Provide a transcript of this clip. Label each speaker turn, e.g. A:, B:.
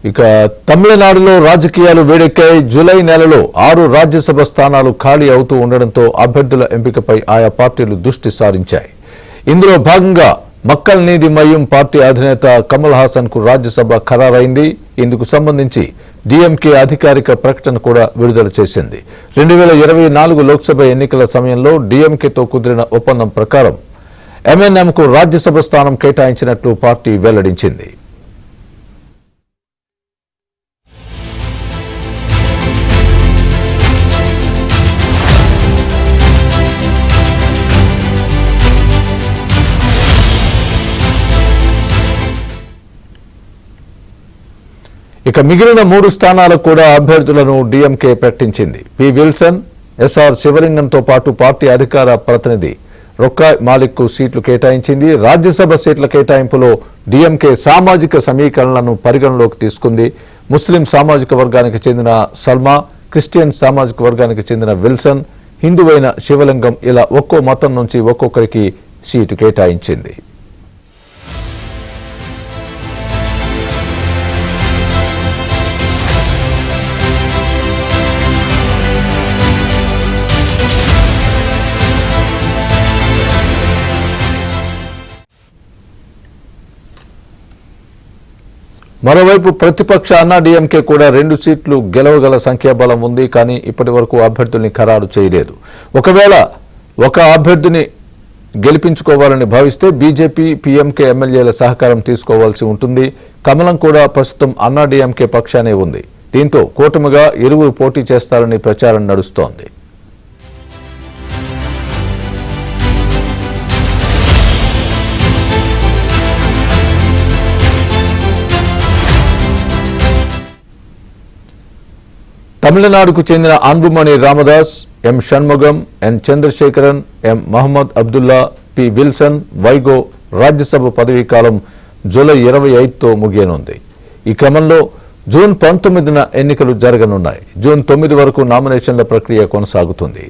A: ఇక తమిళనాడులో రాజకీయాలు వేడెక్కాయి. జూలై నెలలో 6 రాజ్యసభ స్థానాలు ఖాళీ అవుతూ ఉండడంతో అభ్యర్థుల ఎంపికపై ఆయా పార్టీలు దృష్టి సారించాయి. ఇందులో భాగంగా మక్కల్ నీతి మయ్యం పార్టీ అధినేత కమల్ హాసన్ కు రాజ్యసభ ఖరారైంది. ఇందుకు సంబంధించి డీఎంకే అధికారిక ప్రకటన కూడా విడుదల చేసింది. 2024 లోక్సభ ఎన్నికల సమయంలో డీఎంకేతో కుదిరిన ఒప్పందం ప్రకారం ఎంఎన్ఎంకు రాజ్యసభ స్థానం కేటాయించినట్లు పార్టీ వెల్లడించింది. ఇక మిగిలిన 3 స్థానాలకు కూడా అభ్యర్థులను డీఎంకే ప్రకటించింది. పి విల్సన్, ఎస్ఆర్ శివలింగంతో పాటు పార్టీ అధికార ప్రతినిధి రొక్కాయ్ మాలిక్ కు సీట్లు కేటాయించింది. రాజ్యసభ సీట్ల కేటాయింపులో డీఎంకే సామాజిక సమీకరణలను పరిగణలోకి తీసుకుంది. ముస్లిం సామాజిక వర్గానికి చెందిన సల్మా, క్రిస్టియన్ సామాజిక వర్గానికి చెందిన విల్సన్, హిందువైన శివలింగం ఇలా ఒక్కో మతం నుంచి ఒక్కొక్కరికి సీటు కేటాయించింది. మరోవైపు ప్రతిపక్ష అన్నాడీఎంకే కూడా 2 సీట్లు గెలవగల సంఖ్యాబలం ఉంది. కానీ ఇప్పటి వరకు అభ్యర్థుల్ని ఖరారు చేయలేదు. ఒకవేళ ఒక అభ్యర్థిని గెలిపించుకోవాలని భావిస్తే బీజేపీ, పీఎంకే ఎమ్మెల్యేల సహకారం తీసుకోవాల్సి ఉంటుంది. కమలం కూడా ప్రస్తుతం అన్నాడీఎంకే పక్షానే ఉంది. దీంతో కూటమిగా ఇరువురు పోటీ చేస్తారని ప్రచారం నడుస్తోంది. తమిళనాడుకు చెందిన అన్బుమణి రామదాస్, ఎం షణ్ముగం, ఎన్ చంద్రశేఖరన్, ఎం మహమ్మద్ అబ్దుల్లా, పి విల్సన్, వైగో రాజ్యసభ పదవీ కాలం జూలై 25తో ముగియనుంది. ఈ క్రమంలో జూన్ 19న ఎన్నికలు జరగనున్నాయి. జూన్ 9 వరకు నామినేషన్ల ప్రక్రియ కొనసాగుతుంది.